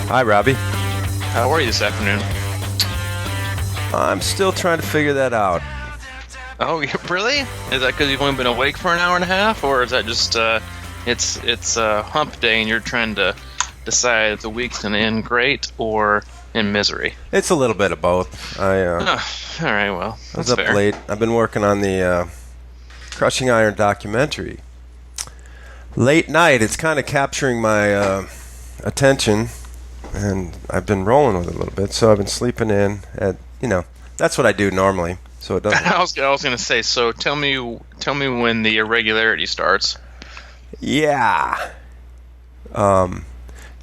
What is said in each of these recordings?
Hi, Robbie. How are you this afternoon? I'm still trying to figure that out. Oh, really? Is that because you've only been awake for an hour and a half, or is that just it's hump day and you're trying to decide if the week's gonna end great or in misery? It's a little bit of both. All right, well, I was that's up fair. late. I've been working on the Crushing Iron documentary. Late night, it's kind of capturing my attention, and I've been rolling with it a little bit. So I've been sleeping in. That's what I do normally. So it doesn't. I was gonna say. So tell me when the irregularity starts. Yeah. No,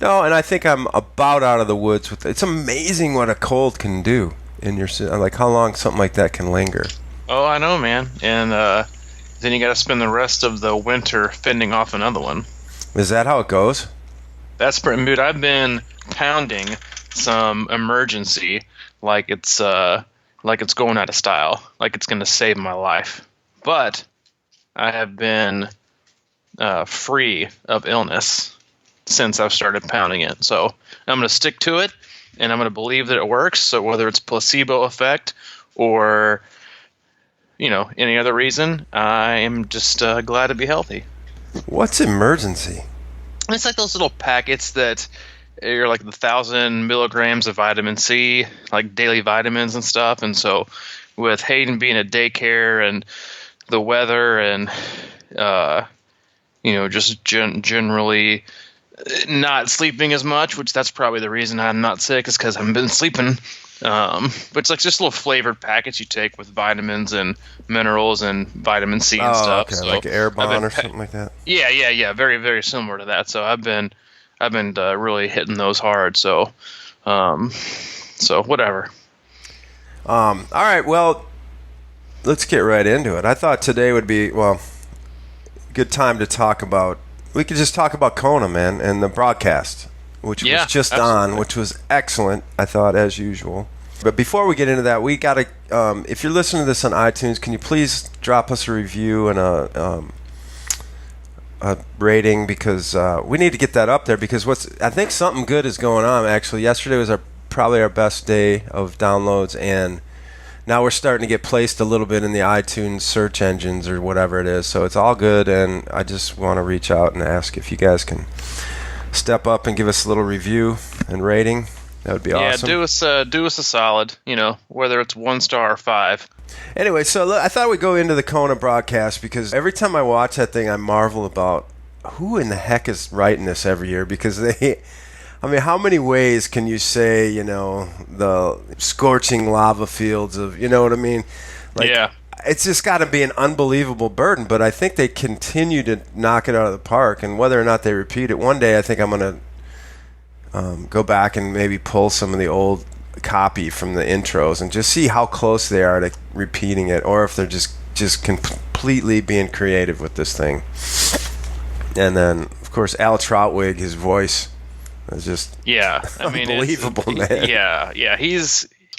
and I think I'm about out of the woods with it. It's amazing what a cold can do in your, like how long something like that can linger. Oh, I know, man. And then you got to spend the rest of the winter fending off another one. Is that how it goes? That's pretty, dude. I've been pounding some emergency like it's going out of style, like it's going to save my life. But I have been free of illness since I've started pounding it. So I'm going to stick to it, and I'm going to believe that it works. So whether it's placebo effect or any other reason, I am just glad to be healthy. What's emergency? It's like those little packets that are like the 1,000 milligrams of vitamin C, like daily vitamins and stuff. And so with Hayden being at daycare and the weather and, just generally not sleeping as much, which that's probably the reason I'm not sick, is because I haven't been sleeping. But it's like just little flavored packets you take with vitamins and minerals and vitamin C and stuff. Okay. So Like Airbon or something like that. Yeah. Very, very similar to that. So I've been really hitting those hard. So whatever. All right. Well, let's get right into it. I thought today would be good time to talk about. We could just talk about KONA, man, and the broadcast, which was just absolutely on, which was excellent, I thought, as usual. But before we get into that, we got to, if you're listening to this on iTunes, can you please drop us a review and a rating, because we need to get that up there, because I think something good is going on, actually. Yesterday was probably our best day of downloads, and now we're starting to get placed a little bit in the iTunes search engines or whatever it is. So it's all good, and I just want to reach out and ask if you guys can step up and give us a little review and rating. That would be awesome. Yeah, do us a solid, whether it's 1 star or 5. Anyway, so I thought we'd go into the KONA broadcast, because every time I watch that thing, I marvel about who in the heck is writing this every year, because how many ways can you say, the scorching lava fields of, you know what I mean? Yeah. It's just got to be an unbelievable burden, but I think they continue to knock it out of the park, and whether or not they repeat it, one day I think I'm going to go back and maybe pull some of the old copy from the intros and just see how close they are to repeating it, or if they're just completely being creative with this thing. And then, of course, Al Troutwig, his voice is just unbelievable, man. Yeah.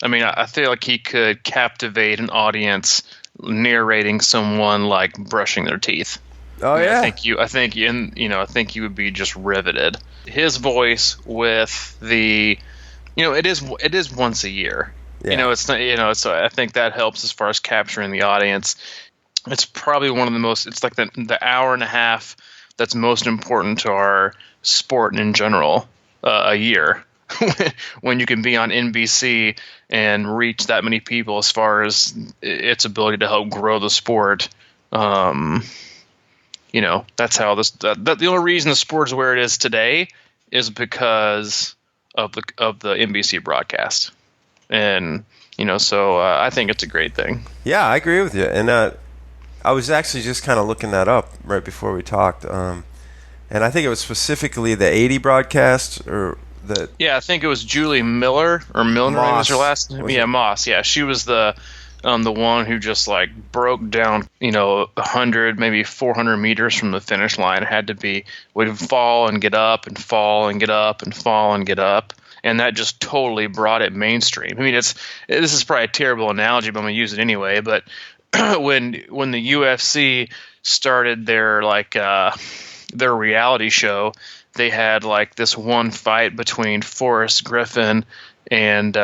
I feel like he could captivate an audience narrating someone like brushing their teeth. Oh, yeah. I think you would be just riveted. His voice with the, it is once a year. Yeah. It's not, so I think that helps as far as capturing the audience. It's probably one of the most, it's like the hour and a half that's most important to our sport in general a year. When you can be on NBC and reach that many people as far as its ability to help grow the sport. That's how the only reason the sport is where it is today is because of the NBC broadcast. And, so I think it's a great thing. Yeah, I agree with you. And I was actually just kind of looking that up right before we talked. And I think it was specifically the 80 broadcast, or I think it was Julie Miller or Milner was her last name. Yeah, Moss. Yeah, she was the one who just like broke down, 100, maybe 400 meters from the finish line. It had to be, would fall and get up and fall and get up and fall and get up. And that just totally brought it mainstream. I mean, this is probably a terrible analogy, but I'm going to use it anyway. But when the UFC started their reality show, they had like this one fight between Forrest Griffin and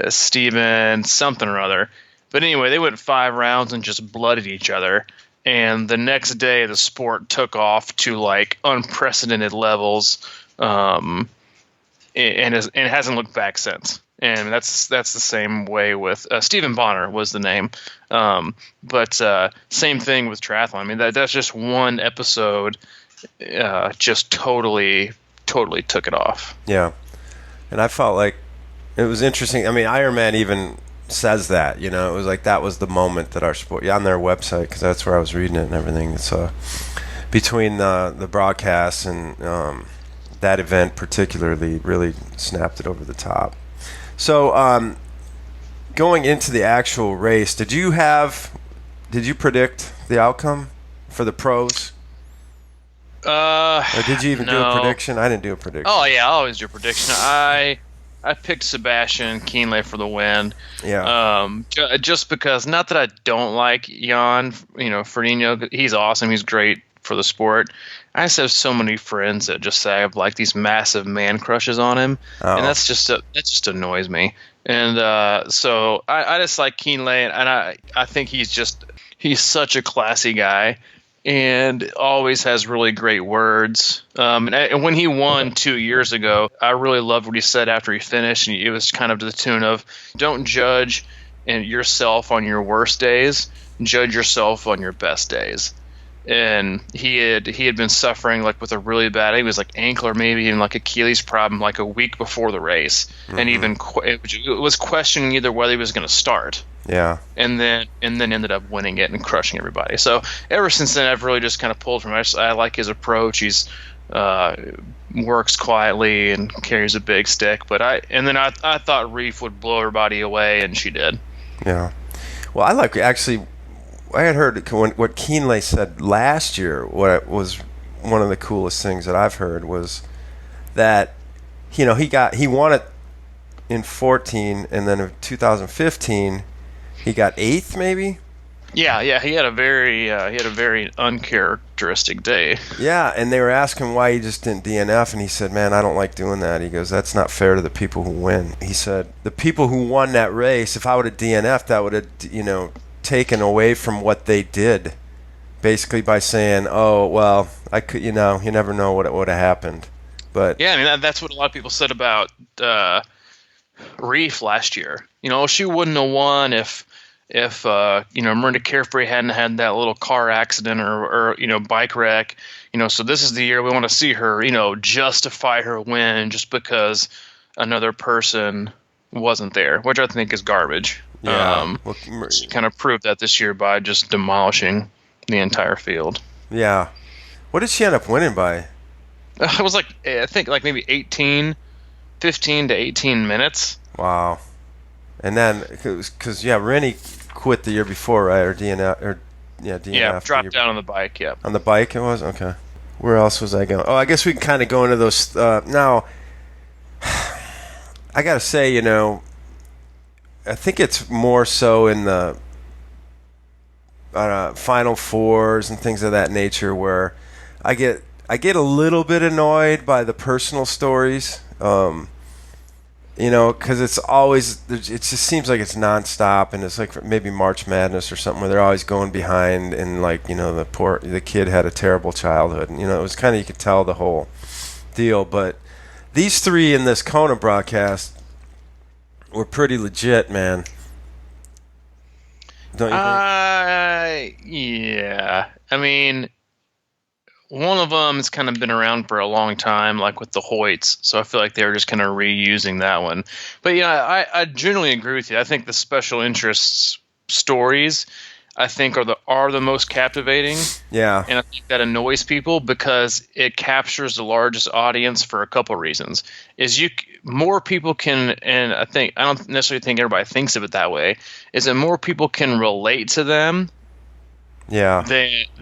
Steven something or other. But anyway, they went 5 rounds and just blooded each other. And the next day, the sport took off to like unprecedented levels, and it hasn't looked back since. And that's the same way with Stephen Bonner was the name, but same thing with triathlon. I mean that's just one episode, just totally took it off. Yeah, and I felt like it was interesting. I mean, Ironman even says that, it was like that was the moment that our sport, on their website, because that's where I was reading it and everything. So between the broadcasts and that event particularly really snapped it over the top. So going into the actual race, did you predict the outcome for the pros? Or did you even do a prediction? I didn't do a prediction. Oh yeah, I always do a prediction. I picked Sebastian Kienle for the win. Yeah. Just because, not that I don't like Jan, Frodeno. He's awesome. He's great for the sport. I just have so many friends that just say I have like these massive man crushes on him, and that just annoys me. And so I just like Kienle, and I think he's such a classy guy, and always has really great words. And when he won 2 years ago, I really loved what he said after he finished. And it was kind of to the tune of, "Don't judge yourself on your worst days. Judge yourself on your best days." And he had been suffering like with a really bad, he was like ankle or maybe even like Achilles problem like a week before the race, and even it was questioning either whether he was going to start. Yeah. And then ended up winning it and crushing everybody. So ever since then, I've really just kind of pulled from him. I like his approach. He's works quietly and carries a big stick. But I thought Ryf would blow everybody away, and she did. Yeah. Well, I had heard what Kienle said last year. What was one of the coolest things that I've heard was that he won it in 2014, and then in 2015 he got 8th maybe. Yeah, he had a very uncharacteristic day. Yeah, and they were asking why he just didn't DNF, and he said, "Man, I don't like doing that." He goes, "That's not fair to the people who win." He said, "The people who won that race, if I would have DNF'd, that would have taken away from what they did, basically by saying, oh well, I could, you never know what would have happened." But yeah, I mean that's what a lot of people said about Ryf last year. She wouldn't have won if Miranda Carefree hadn't had that little car accident or bike wreck. So this is the year we want to see her justify her win just because another person wasn't there, which I think is garbage. Yeah. She kind of proved that this year by just demolishing the entire field. Yeah. What did she end up winning by? It was I think maybe 15 to 18 minutes. Wow. And then, because Rinny quit the year before, right? Or DNF? Yeah, dropped down on the bike, yeah. On the bike it was? Okay. Where else was I going? Oh, I guess we can kind of go into those. Now, I got to say, I think it's more so in the Final Fours and things of that nature where I get a little bit annoyed by the personal stories, because it's always, it just seems like it's nonstop, and it's like maybe March Madness or something where they're always going behind, and the kid had a terrible childhood, and it was kind of, you could tell the whole deal. But these three in this KONA broadcast were pretty legit, man. Don't you think? Yeah. I mean, one of them has kind of been around for a long time, like with the Hoyts, so I feel like they were just kind of reusing that one. But yeah, I generally agree with you. I think the special interests stories, I think, are the most captivating. Yeah. And I think that annoys people because it captures the largest audience for a couple of reasons. More people can, and I don't necessarily think everybody thinks of it that way, is that more people can relate to them. Yeah.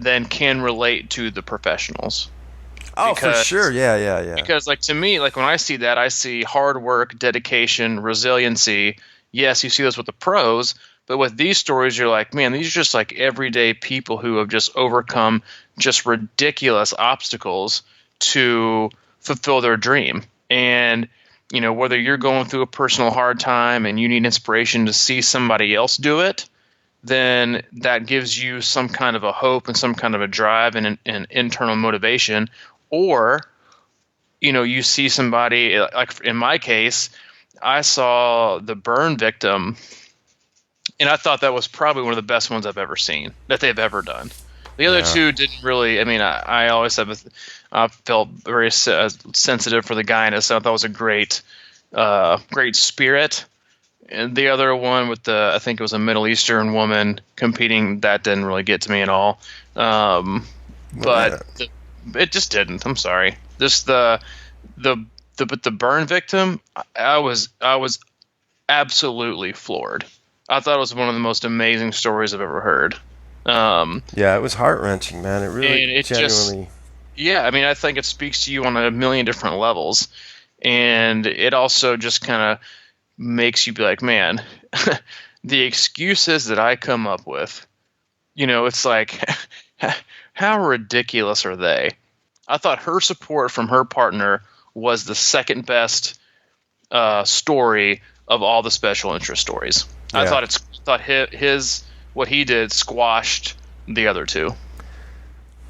Than can relate to the professionals. Oh, for sure. Yeah. Because to me, when I see that, I see hard work, dedication, resiliency. Yes, you see those with the pros, but with these stories, you're like, man, these are just everyday people who have just overcome just ridiculous obstacles to fulfill their dream. And, you know, whether you're going through a personal hard time and you need inspiration to see somebody else do it, then that gives you some kind of a hope and some kind of a drive and an internal motivation. Or, you know, you see somebody, like in my case, I saw the burn victim, and I thought that was probably one of the best ones I've ever seen that they've ever done. The other two didn't really. I mean, I always felt very sensitive for the guy in it, so I thought it was a great spirit. And the other one with I think it was a Middle Eastern woman competing, that didn't really get to me at all. But it just didn't. I'm sorry. Just the burn victim, I was absolutely floored. I thought it was one of the most amazing stories I've ever heard. Yeah, it was heart-wrenching, man. It really genuinely. I mean, I think it speaks to you on a million different levels, and it also just kind of makes you be like, man, the excuses that I come up with, you know, it's like, how ridiculous are they? I thought her support from her partner was the second best story of all the special interest stories. Yeah. I thought his what he did squashed the other two.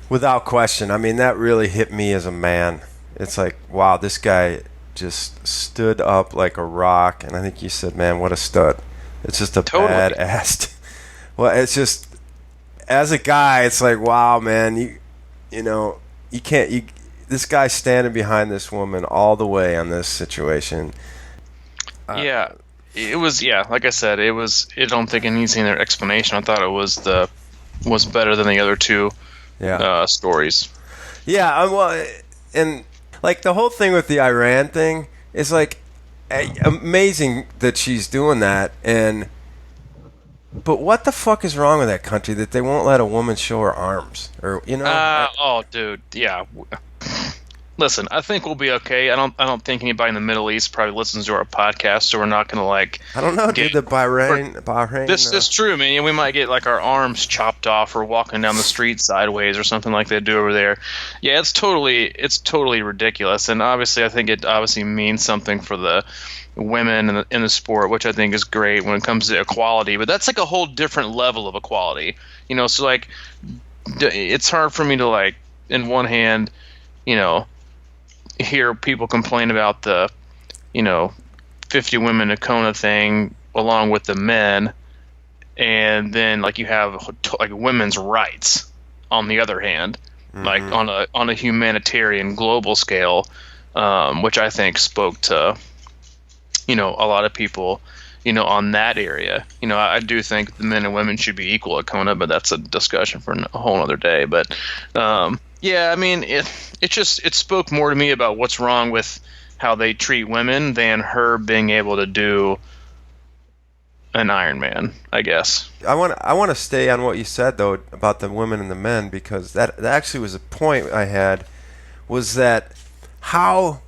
Without question. I mean, that really hit me as a man. It's like, wow, this guy just stood up like a rock, and I think you said, man, what a stud. It's just a badass. Well, it's just, as a guy, it's like, wow, man, you know, you can't, this guy's standing behind this woman all the way on this situation. Yeah, it was, like I said, I don't think it needs any other explanation. I thought it was better than the other two stories. Yeah, well, and like the whole thing with the Iran thing is like amazing that she's doing that, but what the fuck is wrong with that country that they won't let a woman show her arms, or you know? Oh, dude, yeah. Listen, I think we'll be okay. I don't think anybody in the Middle East probably listens to our podcast, so we're not going to like. I don't know, dude. The Bahrain. This is true. I mean, we might get like our arms chopped off or walking down the street sideways or something like they do over there. Yeah, it's totally ridiculous, and obviously, I think it obviously means something for the women in the sport, which I think is great when it comes to equality. But that's like a whole different level of equality, you know. So like, it's hard for me to like, in one hand, you know, hear people complain about the, you know, 50 women at KONA thing along with the men, and then like you have like women's rights on the other hand, like on a humanitarian global scale, which I think spoke to, you know, a lot of people, you know, on that area. You know, I do think the men and women should be equal at KONA, but that's a discussion for a whole other day. But yeah, I mean, it spoke more to me about what's wrong with how they treat women than her being able to do an Ironman, I guess. I want to stay on what you said though about the women and the men, because that actually was a point I had, was that how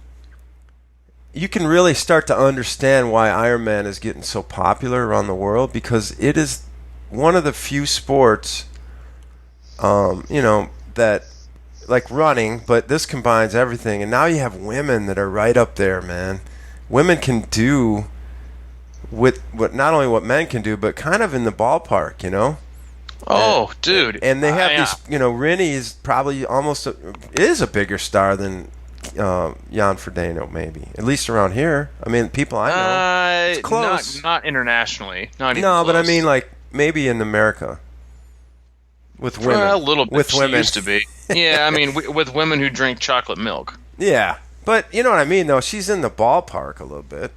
you can really start to understand why Ironman is getting so popular around the world, because it is one of the few sports, you know, that, like running, but this combines everything. And now you have women that are right up there, man. Women can do with what, not only what men can do, but kind of in the ballpark, you know? Oh, dude. And they have these, you know, Rinny is probably is a bigger star than Jan Frodeno, maybe. At least around here. I mean, people I know. It's close. Not internationally. Not even close. But I mean, like, maybe in America. With women. A little bit. With women. Used to be. Yeah, I mean, with women who drink chocolate milk. Yeah. But you know what I mean, though? She's in the ballpark a little bit.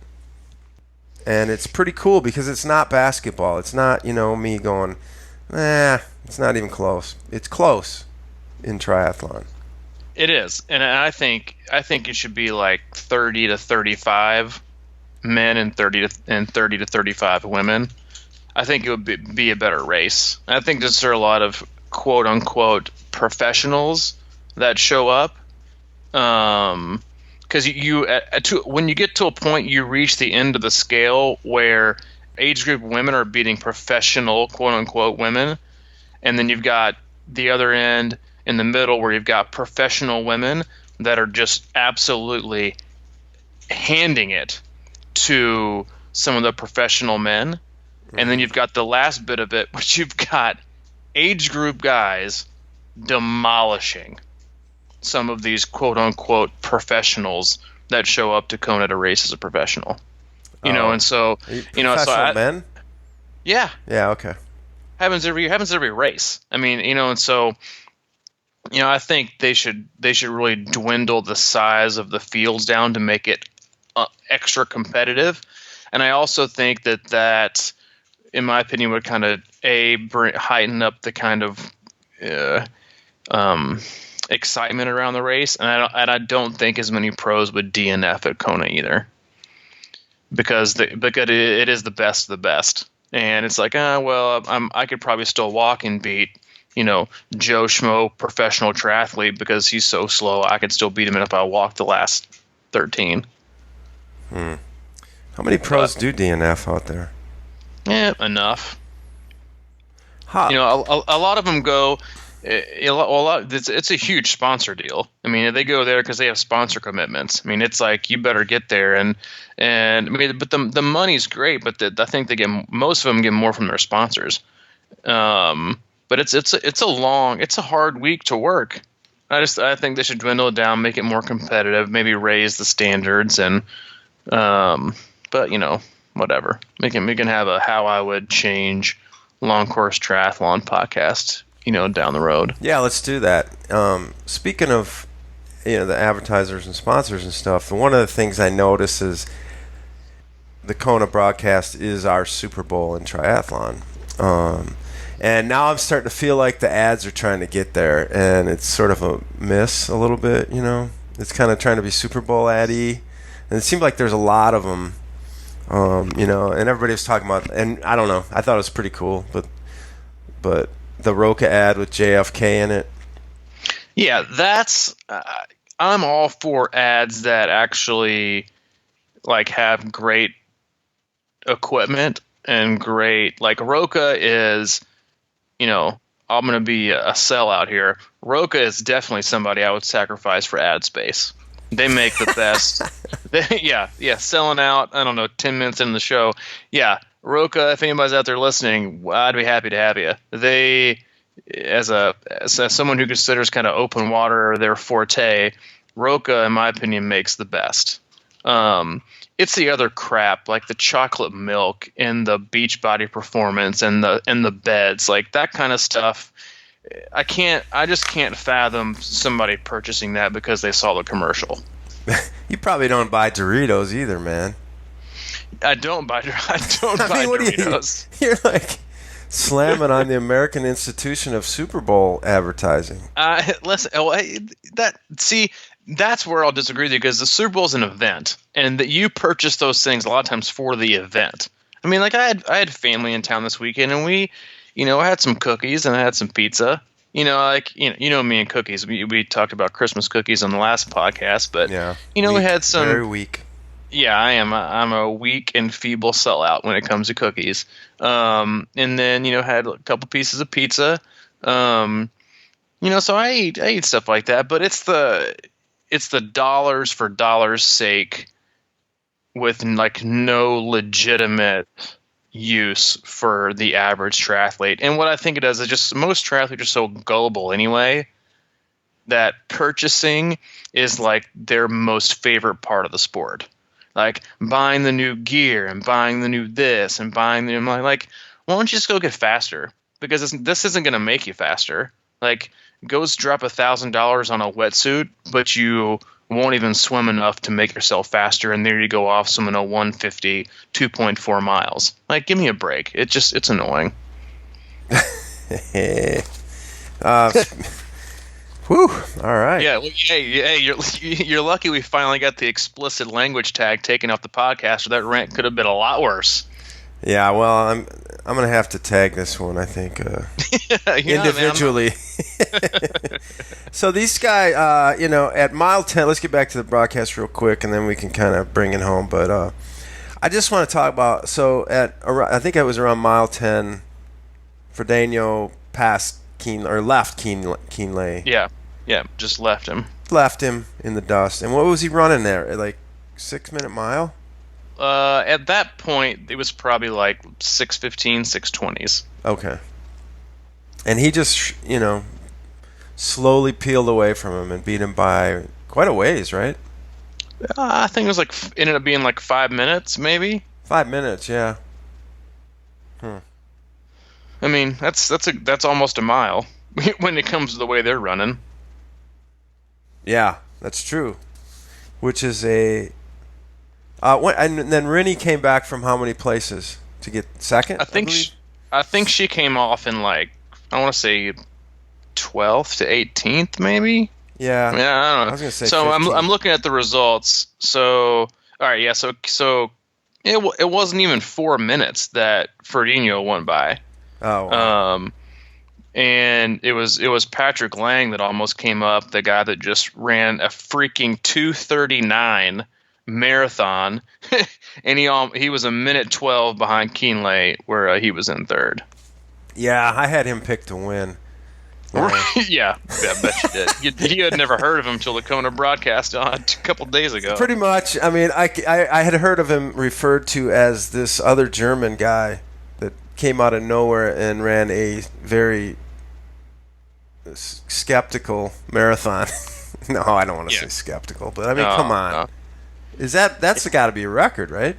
And it's pretty cool because it's not basketball. It's not, you know, me going, it's not even close. It's close in triathlon. It is. And I think it should be like 30 to 35 men and 30 to 35 women. I think it would be a better race. I think there are a lot of quote unquote professionals that show up, because when you get to a point, you reach the end of the scale where age group women are beating professional quote unquote women, and then you've got the other end in the middle where you've got professional women that are just absolutely handing it to some of the professional men. And then you've got the last bit of it, which you've got age group guys demolishing some of these quote-unquote professionals that show up to KONA to race as a professional. And so, professional men? Yeah. Yeah, okay. Happens every race. I mean, and so, I think they should really dwindle the size of the fields down to make it extra competitive. And I also think that, in my opinion, would kind of heighten up the kind of excitement around the race, and I don't think as many pros would DNF at KONA either, because it is the best of the best, and it's like, I could probably still walk and beat Joe Schmo professional triathlete because he's so slow. I could still beat him if I walk the last 13. How many pros do DNF out there? Yeah, enough. Huh. A lot of them go. It's a huge sponsor deal. I mean, they go there because they have sponsor commitments. I mean, it's like you better get there, and I mean, but the money's great, but I think most of them get more from their sponsors. But it's a hard week to work. I think they should dwindle it down, make it more competitive, maybe raise the standards, and but whatever. We can have a how I would change long course triathlon podcast, down the road. Yeah, let's do that. Speaking of, the advertisers and sponsors and stuff, one of the things I notice is the KONA Broadcast is our Super Bowl in triathlon. And now I'm starting to feel like the ads are trying to get there, and it's sort of a miss a little bit, It's kind of trying to be Super Bowl ad-y, and it seemed like there's a lot of them, and everybody was talking about, and I don't know, I thought it was pretty cool, but the Roca ad with JFK in it. Yeah, that's I'm all for ads that actually have great equipment and great, Roca is, I'm going to be a sellout here. Roca is definitely somebody I would sacrifice for ad space. They make the best. Selling out, I don't know, 10 minutes into the show. Yeah, Roca, if anybody's out there listening, I'd be happy to have you. They, as someone who considers kind of open water their forte, Roca, in my opinion, makes the best. It's the other crap, like the chocolate milk and the Beachbody Performance and the beds, like that kind of stuff. I just can't fathom somebody purchasing that because they saw the commercial. You probably don't buy Doritos either, man. I don't buy Doritos. You're like slamming on the American Institution of Super Bowl advertising. That's where I'll disagree with you, because the Super Bowl is an event, and that you purchase those things a lot of times for the event. I mean, I had family in town this weekend, and we, I had some cookies and I had some pizza. Me and cookies. We talked about Christmas cookies on the last podcast, but yeah, we had some very weak. Yeah, I am. I'm a weak and feeble sellout when it comes to cookies. And then had a couple pieces of pizza. So I eat stuff like that, but it's the dollars for dollars sake with no legitimate use for the average triathlete. And what I think it does is just most triathletes are so gullible anyway that purchasing is their most favorite part of the sport. Like buying the new gear and buying the new this and buying the why don't you just go get faster? Because this isn't going to make you faster. Go drop $1,000 on a wetsuit, but you won't even swim enough to make yourself faster, and there you go off swimming a 150, 2.4 miles. Give me a break. It's annoying. Whew. All right. Yeah. Hey, you're lucky we finally got the explicit language tag taken off the podcast, or that rant could have been a lot worse. Yeah. Well, I'm gonna have to tag this one, I think, individually. So these guys, at mile 10. Let's get back to the broadcast real quick, and then we can kind of bring it home. But I just want to talk about. So I think it was around mile 10, Frodeno passed Kienle or left Kienle. Yeah. Yeah, just left him. Left him in the dust. And what was he running there? Like 6-minute mile? At that point, it was probably like 6:15, 6:20s. Okay. And he just, slowly peeled away from him and beat him by quite a ways, right? I think it was like ended up being like 5 minutes, maybe. 5 minutes, yeah. I mean, that's almost a mile when it comes to the way they're running. Yeah, that's true. Which is a... and then Rinny came back from how many places to get second? I think she came off in like, I want to say 12th to 18th, maybe. Yeah. I mean, I don't know. I was gonna say. So 15. I'm looking at the results. So all right, yeah. So it wasn't even 4 minutes that Frodeno won by. Oh. Wow. And it was Patrick Lang that almost came up, the guy that just ran a freaking 2:39 marathon, and he was a minute 12 behind Kienle, where he was in third. Yeah, I had him picked to win. Yeah, I bet you did. You had never heard of him until the KONA Broadcast a couple days ago. Pretty much. I mean, I had heard of him referred to as this other German guy that came out of nowhere and ran a very skeptical marathon. No, I don't want to say skeptical, but I mean, come on. No. That's got to be a record, right?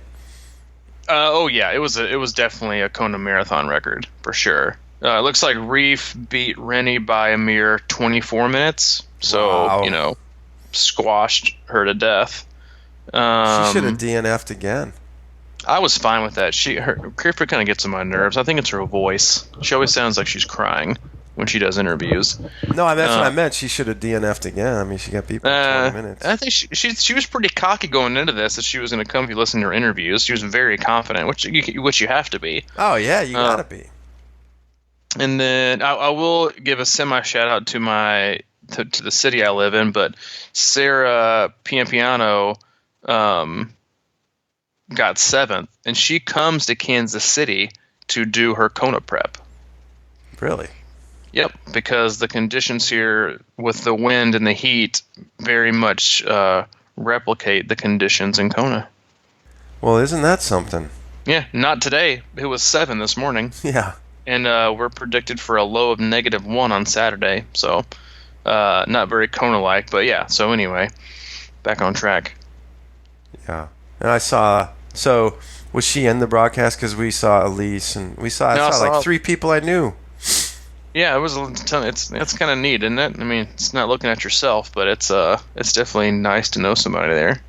Oh yeah, it was definitely a KONA marathon record for sure. It looks like Ryf beat Rinny by a mere 24 minutes, so wow. Squashed her to death. She should have DNF'd again. I was fine with that. Crifford kind of gets on my nerves. I think it's her voice. She always sounds like she's crying when she does interviews. No, that's what I meant. She should have DNF'd again. I mean, she got beat by 20 minutes. I think she was pretty cocky going into this, that she was going to come if you listen to her interviews. She was very confident, which you have to be. Oh, yeah, you got to be. And then I will give a semi shout out to to the city I live in, but Sarah Piampiano got 7th, and she comes to Kansas City to do her KONA prep. Really? Yep, because the conditions here with the wind and the heat very much replicate the conditions in KONA. Well, isn't that something? Yeah, not today. It was 7 this morning. Yeah. And we're predicted for a low of -1 on Saturday, so not very KONA-like, but yeah. So anyway, back on track. Yeah, and I saw. So was she in the broadcast? Because we saw Elise, and I saw like 3 people I knew. Yeah, it was. It's kind of neat, isn't it? I mean, it's not looking at yourself, but it's definitely nice to know somebody there.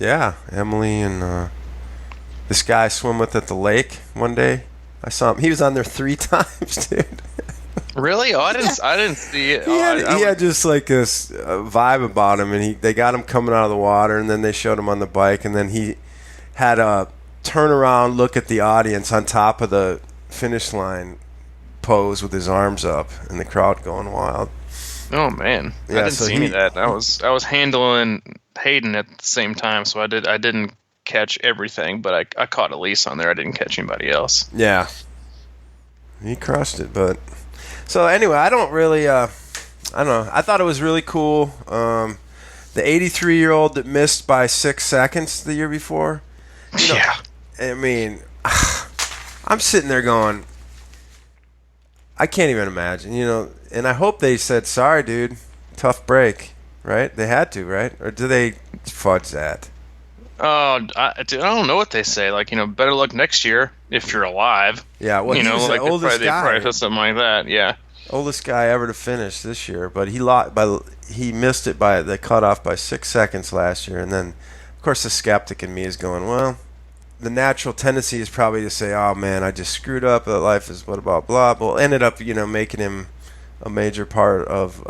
Yeah, Emily and this guy I swim with at the lake one day. I saw him. He was on there 3 times, dude. Really? Oh, I didn't see it. He had just like this vibe about him, and they got him coming out of the water, and then they showed him on the bike, and then he had a turnaround look at the audience on top of the finish line pose with his arms up, and the crowd going wild. Oh man, yeah, I didn't see any of that. I was handling Hayden at the same time, so I didn't catch everything, but I caught Elise on there. I didn't catch anybody else. Yeah, he crushed it. But so anyway, I don't really I don't know. I thought it was really cool. The 83-year-old that missed by 6 seconds the year before. Yeah. I mean, I'm sitting there going, I can't even imagine, and I hope they said, sorry, dude, tough break, right? They had to, right? Or do they fudge that? Oh, I don't know what they say. Like, better luck next year if you're alive. Yeah, well, he was the oldest guy. They probably said something like that, yeah. Oldest guy ever to finish this year, but he missed it by the cutoff by 6 seconds last year, and then, of course, the skeptic in me is going, well, the natural tendency is probably to say, oh, man, I just screwed up. Life is what about blah. Well, ended up, making him a major part of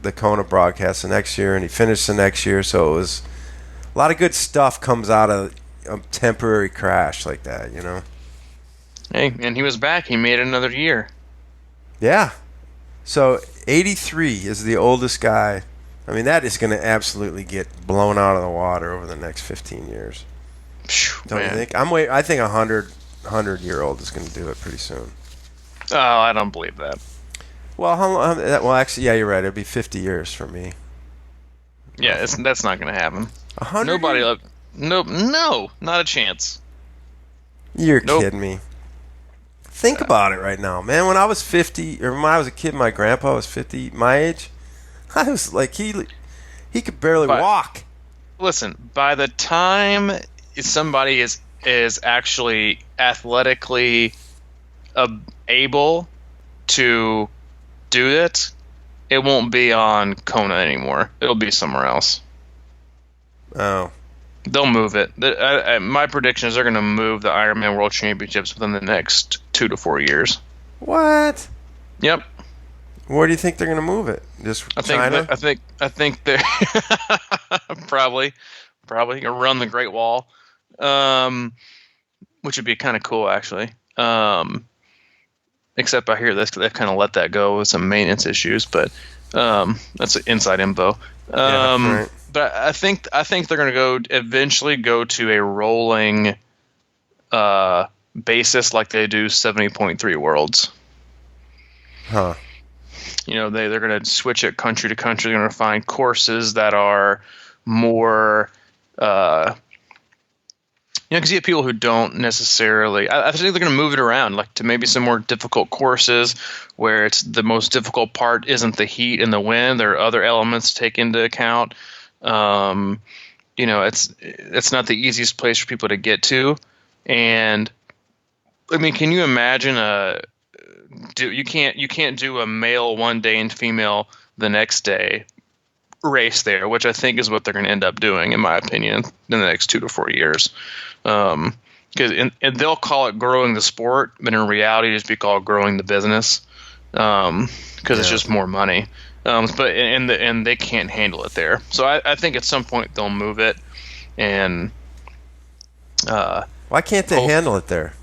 the KONA broadcast the next year, and he finished the next year. So it was a lot of good stuff comes out of a temporary crash like that, Hey, and he was back. He made it another year. Yeah. So 83 is the oldest guy. I mean, that is going to absolutely get blown out of the water over the next 15 years. Don't you think? I think a 100-year-old is going to do it pretty soon. Oh, I don't believe that. Well, how long? Well, actually, yeah, you're right. It'd be 50 years for me. Yeah, that's not going to happen. 100? Nobody. No, not a chance. You're kidding me. Think about it right now, man. When I was 50, or when I was a kid, my grandpa was 50, my age. I was like, he could barely walk. Listen, by the time somebody is actually athletically able to do it, it won't be on KONA anymore. It'll be somewhere else. Oh. They'll move it. My prediction is they're going to move the Ironman World Championships within the next 2 to 4 years. What? Yep. Where do you think they're going to move it? Just China? I think they're probably going to run the Great Wall, which would be kind of cool actually. Except I hear they've kind of let that go with some maintenance issues, but that's inside info. Right. But I think they're going to eventually go to a rolling basis like they do 70.3 Worlds. Huh. They're going to switch it country to country. They're going to find courses that are more because you have people who don't necessarily. I think they're going to move it around, like to maybe some more difficult courses where it's the most difficult part isn't the heat and the wind. There are other elements to take into account. It's not the easiest place for people to get to, and I mean, can you imagine you can't do a male one day and female the next day race there, which I think is what they're going to end up doing, in my opinion, in the next 2 to 4 years. Because and they'll call it growing the sport, but in reality, it just be called growing the business. Because it's just more money. But they can't handle it there. So I think at some point they'll move it. And why can't they handle it there?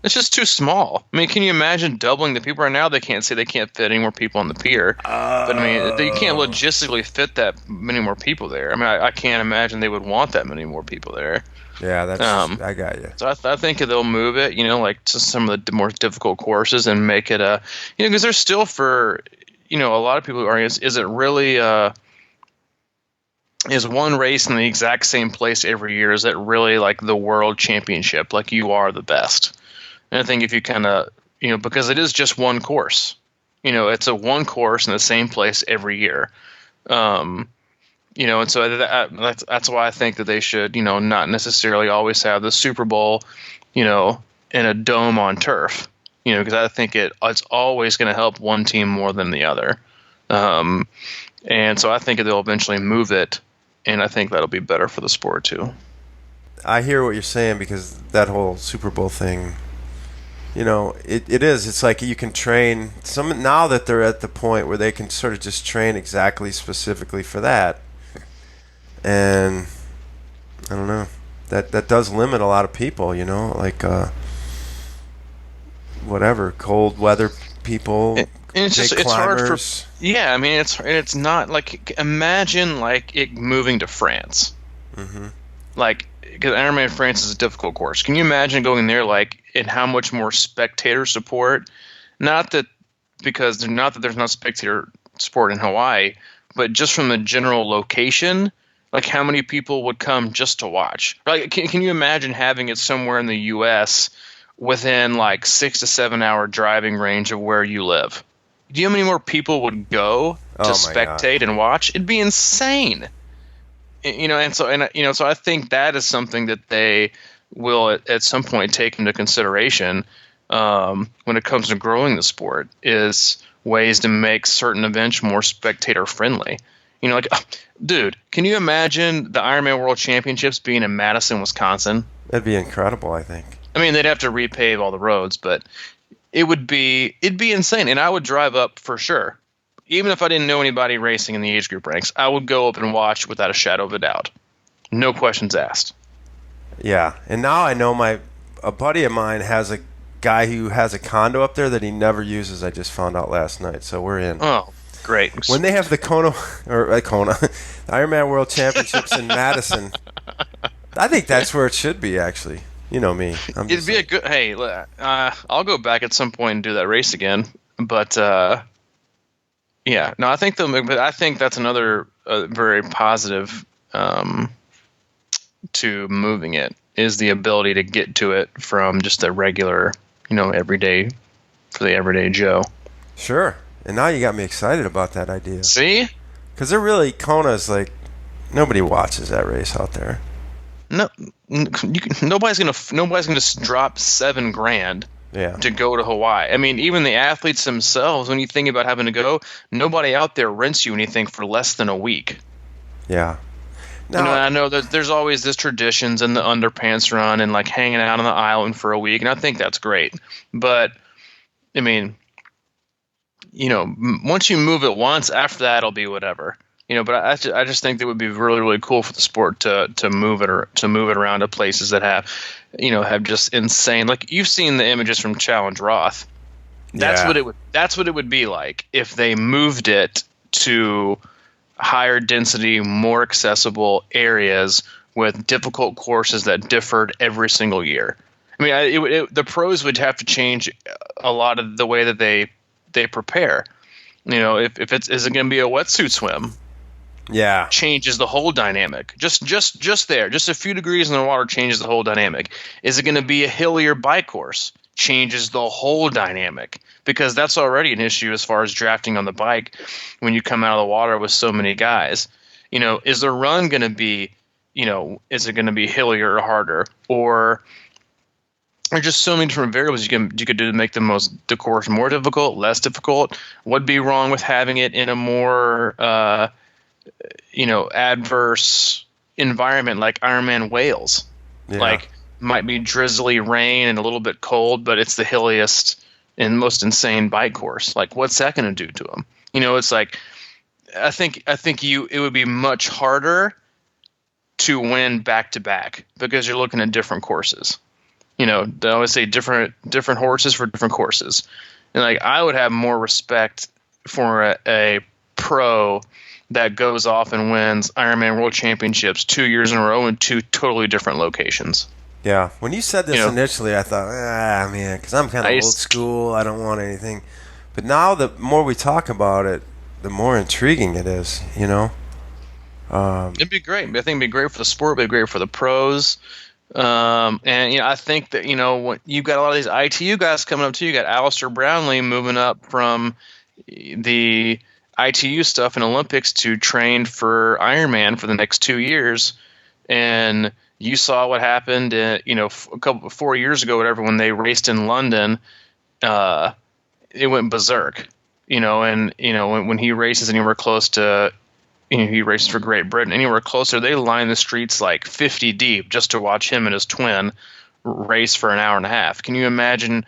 It's just too small. I mean, can you imagine doubling the people right now? They can't say they can't fit any more people on the pier. But I mean, you can't logistically fit that many more people there. I mean, I can't imagine they would want that many more people there. Yeah, that's. I got you. So I think they'll move it, like to some of the more difficult courses and make it because there's still for, a lot of people who are, is it really is one race in the exact same place every year? Is it really like the world championship? Like you are the best. And I think if you kind of, because it is just one course, it's a one course in the same place every year. And so that's why I think that they should, not necessarily always have the Super Bowl, in a dome on turf, because I think it's always going to help one team more than the other. And so I think they'll eventually move it, and I think that'll be better for the sport too. I hear what you're saying, because that whole Super Bowl thing, it is. It's like you can train some now that they're at the point where they can sort of just train exactly specifically for that. And I don't know. That does limit a lot of people, like whatever, cold weather people, it's big just it's hard for I mean it's not like, imagine like it moving to France. Mm-hmm. Like, because Ironman France is a difficult course. Can you imagine going there, like, and how much more spectator support? Not that there's not spectator support in Hawaii, but just from the general location, like how many people would come just to watch? Like, can you imagine having it somewhere in the U.S. within like 6 to 7 hour driving range of where you live? Do you know how many more people would go to spectate and watch? It'd be insane. So I think that is something that they will at some point take into consideration when it comes to growing the sport, is ways to make certain events more spectator friendly. Dude, can you imagine the Ironman World Championships being in Madison, Wisconsin? That'd be incredible, I think. I mean, they'd have to repave all the roads, but it'd be insane, and I would drive up for sure. Even if I didn't know anybody racing in the age group ranks, I would go up and watch without a shadow of a doubt. No questions asked. Yeah, and now I know a buddy of mine has a guy who has a condo up there that he never uses. I just found out last night, so we're in. Oh, great. When they have the KONA, Ironman World Championships in Madison, I think that's where it should be, actually. You know me. It'd be a good. Hey, I'll go back at some point and do that race again. But Yeah, no, but I think that's another very positive to moving it is the ability to get to it from just a regular, everyday for the everyday Joe. Sure. And now you got me excited about that idea. See? Because Kona's like, nobody watches that race out there. No, nobody's gonna drop $7,000 to go to Hawaii. I mean, even the athletes themselves, when you think about having to go, nobody out there rents you anything for less than a week. Yeah. Now, I know that there's always this traditions in the underpants run and like hanging out on the island for a week, and I think that's great. But I mean, once you move it once, after that it'll be whatever. But I just think that would be really, really cool for the sport to move it around to places that have just insane. Like you've seen the images from Challenge Roth. That's what it would be like if they moved it to higher density, more accessible areas with difficult courses that differed every single year. I mean, the pros would have to change a lot of the way that they prepare. Is it going to be a wetsuit swim? Yeah, changes the whole dynamic. Just there, just a few degrees in the water changes the whole dynamic. Is it going to be a hillier bike course? Changes the whole dynamic, because that's already an issue as far as drafting on the bike when you come out of the water with so many guys. Is the run going to be, is it going to be hillier or harder, or just so many different variables you could do to make the course more difficult, less difficult. What'd be wrong with having it in a more adverse environment like Ironman Wales? Yeah. Like might be drizzly rain and a little bit cold, but it's the hilliest and most insane bike course. Like what's that going to do to them? It's like I think it would be much harder to win back to back because you're looking at different courses. They always say different horses for different courses, and like I would have more respect for a pro that goes off and wins Ironman World Championships 2 years in a row in two totally different locations. Yeah. When you said this initially, I thought, man, because I'm kind of old school. I don't want anything. But now the more we talk about it, the more intriguing it is, It'd be great. I think it'd be great for the sport. It'd be great for the pros. And I think that, when you've got a lot of these ITU guys coming up too. You got Alistair Brownlee moving up from the ITU stuff in Olympics to train for Ironman for the next 2 years. And you saw what happened, 4 years ago, whatever, when they raced in London, it went berserk, when he races anywhere close to, he races for Great Britain, anywhere closer, they line the streets like 50 deep just to watch him and his twin race for an hour and a half. Can you imagine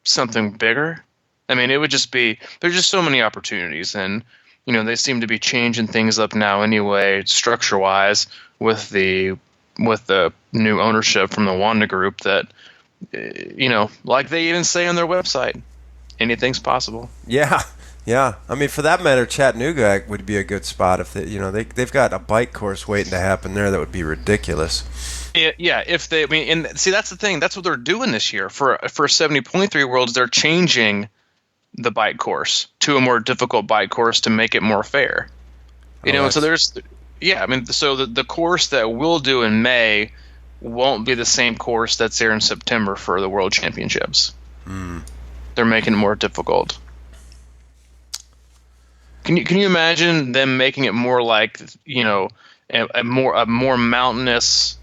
something bigger? I mean, it would just be, there's just so many opportunities, and, they seem to be changing things up now anyway, structure-wise, with the new ownership from the Wanda Group that, like they even say on their website, anything's possible. Yeah. Yeah. I mean, for that matter, Chattanooga would be a good spot if they've got a bike course waiting to happen there that would be ridiculous. Yeah, and see, that's the thing. That's what they're doing this year for 70.3 Worlds. They're changing the bike course to a more difficult bike course to make it more fair. So there's, so the course that we'll do in May won't be the same course that's there in September for the World Championships. They're making it more difficult. Can you imagine them making it more like, a more mountainous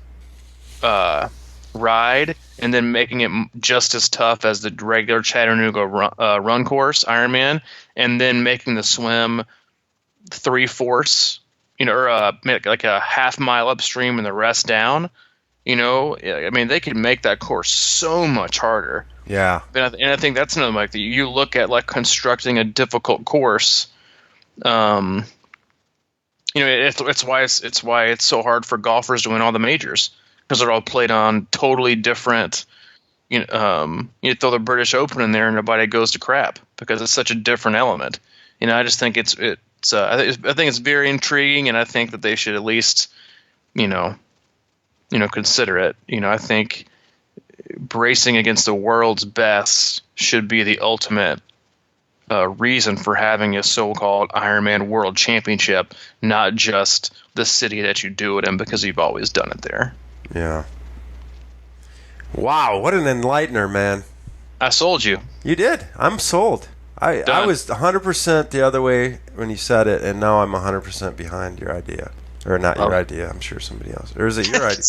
ride, and then making it just as tough as the regular Chattanooga run course, Ironman, and then making the swim 3/4, or like a half mile upstream and the rest down. They could make that course so much harder. Yeah. And I think that's another, like, you look at like constructing a difficult course. It's why it's so hard for golfers to win all the majors, because they're all played on totally different. You throw the British Open in there and nobody goes to crap because it's such a different element. I just think I think it's very intriguing, and I think that they should at least, consider it. I think racing against the world's best should be the ultimate reason for having a so-called Ironman World Championship, not just the city that you do it in because you've always done it there. Yeah. Wow, what an enlightener, man. I sold you. You did. I'm sold. I was 100% the other way when you said it, and now I'm 100% behind your idea. Or not your idea, I'm sure somebody else. Or is it your idea?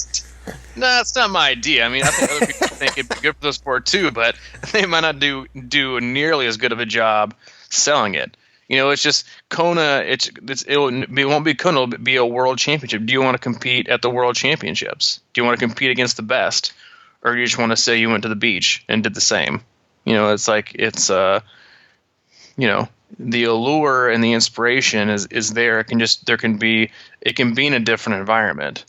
No, it's not my idea. I mean, I think other people think it'd be good for the sport too, but they might not do nearly as good of a job selling it. You know, it's just KONA. It won't be KONA. It'll be a world championship. Do you want to compete at the world championships? Do you want to compete against the best, or do you just want to say you went to the beach and did the same? You know, it's you know, the allure and the inspiration is there. It can be in a different environment.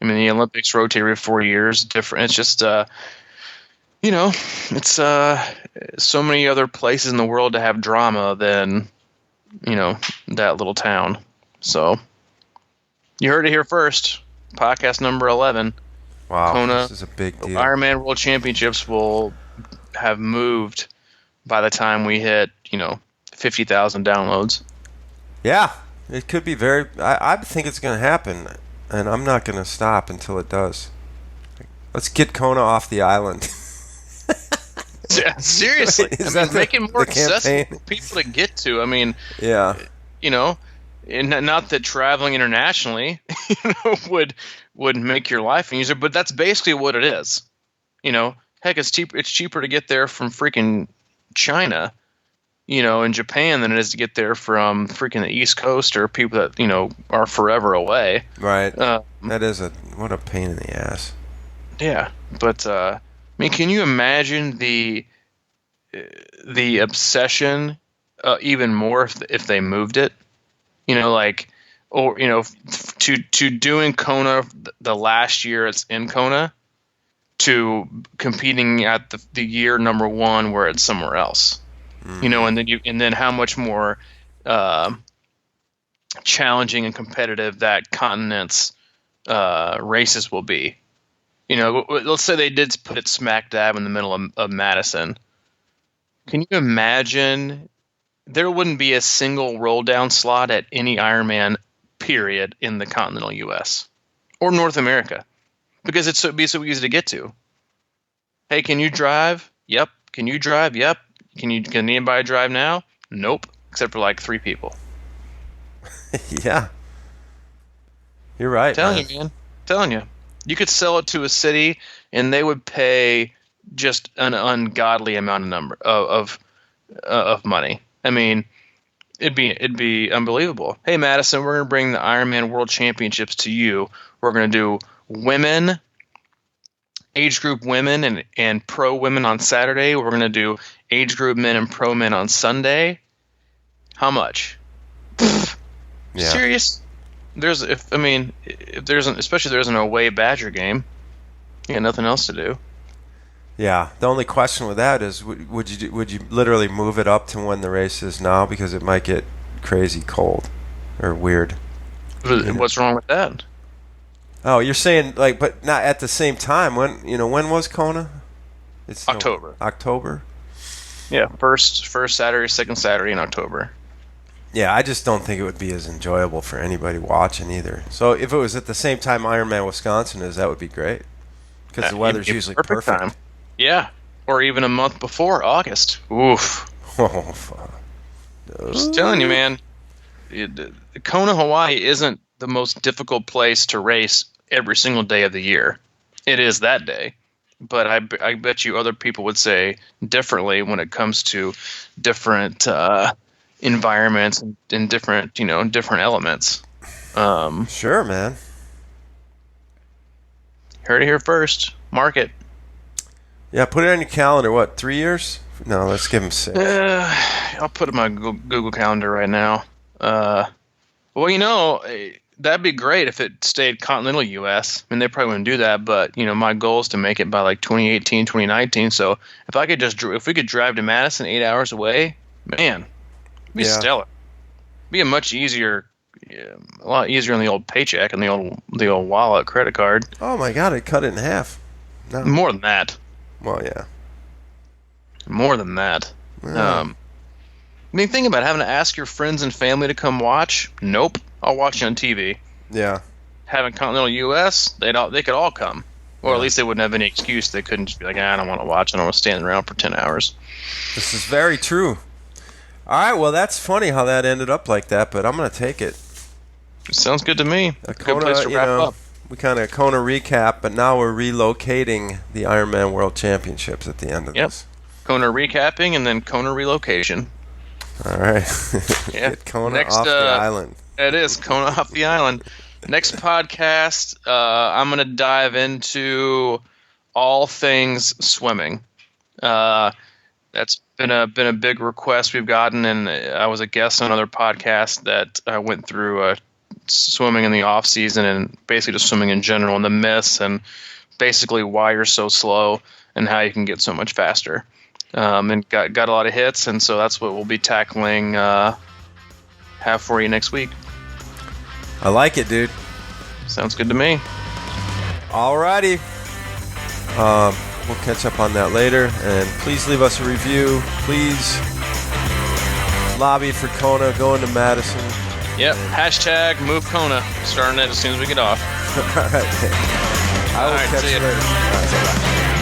I mean, the Olympics rotate every 4 years. Different. It's just, you know, it's so many other places in the world to have drama than, you know, that little town. So, you heard it here first. Podcast number 11. Wow, KONA, this is a big deal. Ironman World Championships will have moved by the time we hit, you know, 50,000 downloads. Yeah, it could be very. I think it's going to happen, and I'm not going to stop until it does. Let's get KONA off the island. Yeah, seriously, make it more accessible for people to get to. I mean, yeah, you know, and not that traveling internationally, you know, would make your life easier, but that's basically what it is. You know, heck, it's cheaper to get there from freaking China, you know, in Japan than it is to get there from freaking the East Coast or people that, you know, are forever away. Right. That is what a pain in the ass. Yeah, but I mean, can you imagine the obsession even more if they moved it? You know, like, or you know, to doing KONA the last year it's in KONA, to competing at the year number one where it's somewhere else. You know, and then how much more challenging and competitive that continent's races will be. You know, let's say they did put it smack dab in the middle of Madison. Can you imagine? There wouldn't be a single roll down slot at any Ironman period in the continental U.S. or North America because it'd be so easy to get to. Hey, can you drive? Yep. Can you drive? Yep. Can anybody drive now? Nope, except for like 3 people. Yeah, you're right. Telling you, man. Telling you, you could sell it to a city, and they would pay just an ungodly amount of money. I mean, it'd be unbelievable. Hey, Madison, we're gonna bring the Ironman World Championships to you. We're gonna do women. Age group women and pro women on Saturday. We're going to do age group men and pro men on Sunday. How much? Yeah. Serious? Especially if there's an away Badger game, you got nothing else to do. Yeah. The only question with that is, would you literally move it up to when the race is now because it might get crazy cold or weird? What's wrong with that? Oh, you're saying like, but not at the same time. When was KONA? It's October. October. Yeah, first Saturday, second Saturday in October. Yeah, I just don't think it would be as enjoyable for anybody watching either. So if it was at the same time Ironman Wisconsin is, that would be great because the weather's usually perfect. Time. Yeah, or even a month before August. Oof. Oh, fuck. Just telling you, man. KONA, Hawaii isn't the most difficult place to race every single day of the year. It is that day, but I bet you other people would say differently when it comes to different environments and different elements. Sure, man. Heard it here first. Mark it. Yeah, put it on your calendar. What, 3 years? No, let's give him 6. I'll put it on my Google Calendar right now. Well, you know, that'd be great if it stayed continental U.S. I mean, they probably wouldn't do that, but, you know, my goal is to make it by, like, 2018, 2019. So if we could drive to Madison 8 hours away, man, it'd be stellar. It'd be a lot easier on the old paycheck and the old wallet credit card. Oh, my God, it cut it in half. No. More than that. Well, yeah. More than that. Yeah. I mean, think about it, having to ask your friends and family to come watch. Nope, I'll watch you on TV. Yeah. Having Continental U.S., they could all come. Or at least they wouldn't have any excuse. They couldn't just be like, I don't want to watch. I don't want to stand around for 10 hours. This is very true. All right, well, that's funny how that ended up like that, but I'm going to take it. Sounds good to me. A good place to wrap up. We kind of KONA recap, but now we're relocating the Ironman World Championships at the end of this. KONA recapping and then KONA relocation. All right. Yeah. Get KONA off the island. It is KONA off the island. Next podcast, I'm going to dive into all things swimming. That's been a big request we've gotten, and I was a guest on another podcast that went through swimming in the off season and basically just swimming in general and the myths and basically why you're so slow and how you can get so much faster. And got a lot of hits, and so that's what we'll be tackling. Have for you next week. I like it, dude. Sounds good to me. Alrighty. We'll catch up on that later. And please leave us a review. Please lobby for KONA going to Madison. Yep. Hashtag move KONA. Starting it as soon as we get off. All right. I will catch you later. All right, bye-bye.